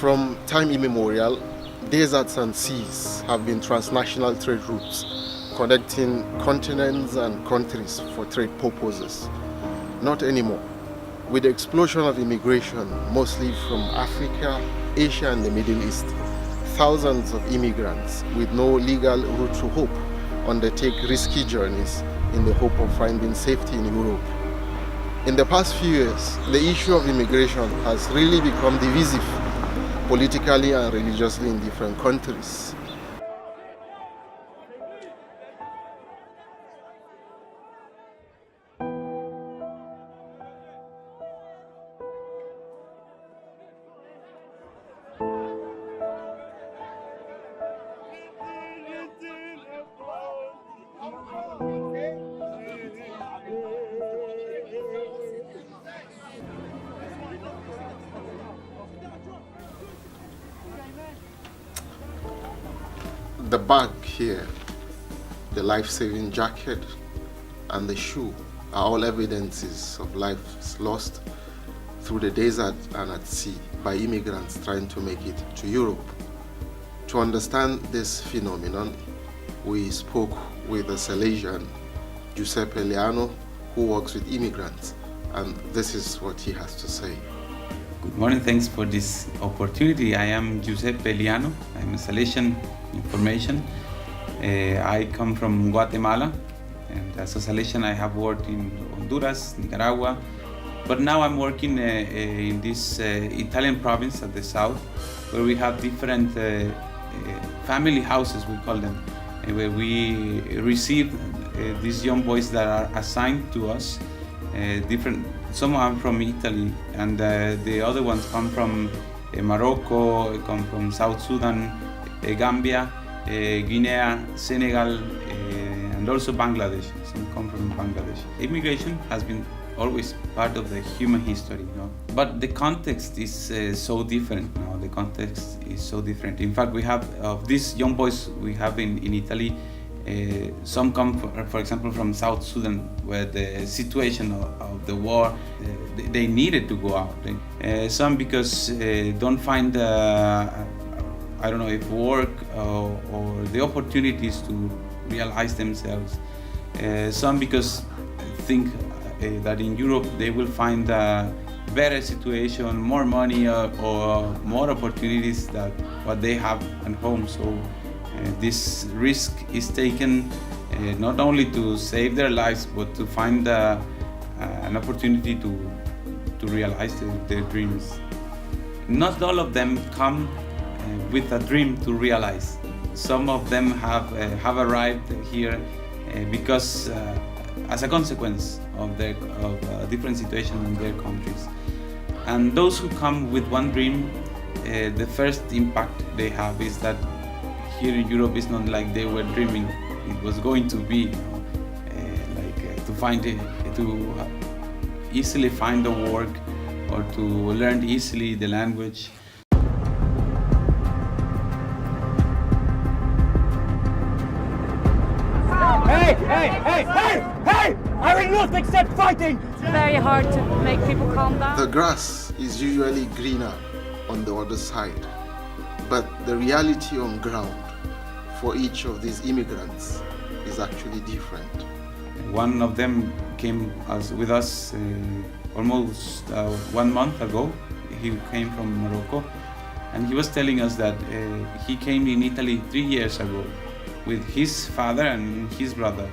From time immemorial, deserts and seas have been transnational trade routes connecting continents and countries for trade purposes. Not anymore. With the explosion of immigration, mostly from Africa, Asia and the Middle East, thousands of immigrants with no legal route to hope undertake risky journeys in the hope of finding safety in Europe. In the past few years, the issue of immigration has really become divisive politically and religiously in different countries. The bag here, the life-saving jacket, and the shoe are all evidences of lives lost through the desert and at sea by immigrants trying to make it to Europe. To understand this phenomenon, we spoke with a Salesian, Giuseppe Leano, who works with immigrants, and this is what he has to say. Good morning, thanks for this opportunity. I am Giuseppe Liano. I'm a Salesian information. I come from Guatemala, and as a Salesian I have worked in Honduras, Nicaragua, but now I'm working in this Italian province at the south, where we have different family houses, we call them, where we receive these young boys that are assigned to us. Some are from Italy, and the other ones come from Morocco, come from South Sudan, Gambia, Guinea, Senegal, and also Bangladesh. Some come from Bangladesh. Immigration has been always part of the human history, but the context is so different now. The context is so different. In fact, we have of these young boys we have in Italy. Some come, for example, from South Sudan, where the situation of the war, they needed to go out. Some because don't find, I don't know if work or the opportunities to realize themselves. Some because think that in Europe they will find a better situation, more money or more opportunities than what they have at home. So this risk is taken not only to save their lives, but to find an opportunity to realize their dreams. Not all of them come with a dream to realize. Some of them have arrived here because as a consequence of a different situation in their countries. And those who come with one dream, the first impact they have is that here in Europe it's not like they were dreaming it was going to be, to easily find the work or to learn easily the language. Hey! I will not accept fighting! It's very hard to make people calm down. The grass is usually greener on the other side, but the reality on ground for each of these immigrants is actually different. One of them came with us almost 1 month ago. He came from Morocco, and he was telling us that he came in Italy 3 years ago with his father and his brother.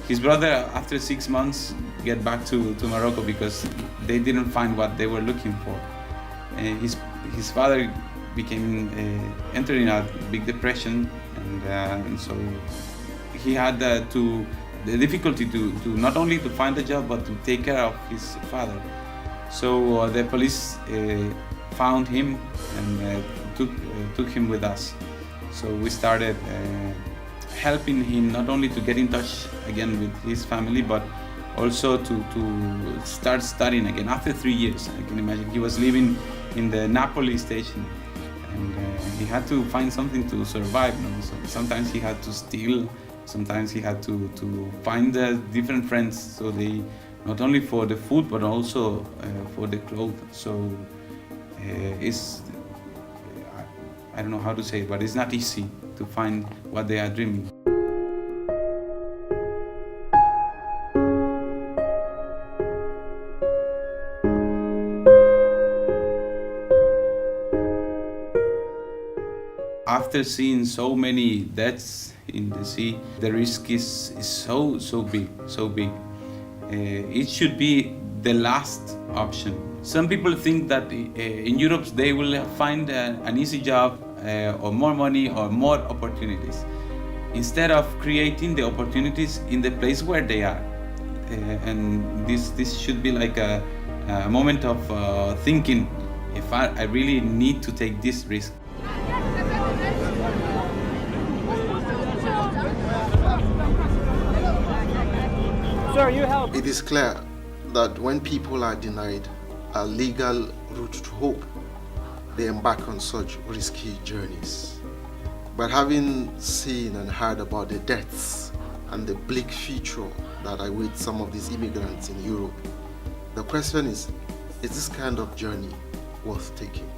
His brother, after 6 months, get back to Morocco because they didn't find what they were looking for. His father became entered in a big depression, and so he had the difficulty to not only to find a job but to take care of his father. So the police found him and took him with us. So we started helping him not only to get in touch again with his family, but also to start studying again after 3 years. I can imagine he was living in the Napoli station, and he had to find something to survive. So sometimes he had to steal, sometimes he had to find different friends, so they not only for the food but also for the clothes. So I don't know how to say it, but it's not easy to find what they are dreaming. After seeing so many deaths in the sea, the risk is so big, so big. It should be the last option. Some people think that in Europe they will find an easy job or more money or more opportunities, instead of creating the opportunities in the place where they are. And this should be like a moment of thinking, if I really need to take this risk. Sir, you help. It is clear that when people are denied a legal route to hope, they embark on such risky journeys. But having seen and heard about the deaths and the bleak future that await some of these immigrants in Europe, the question is this kind of journey worth taking?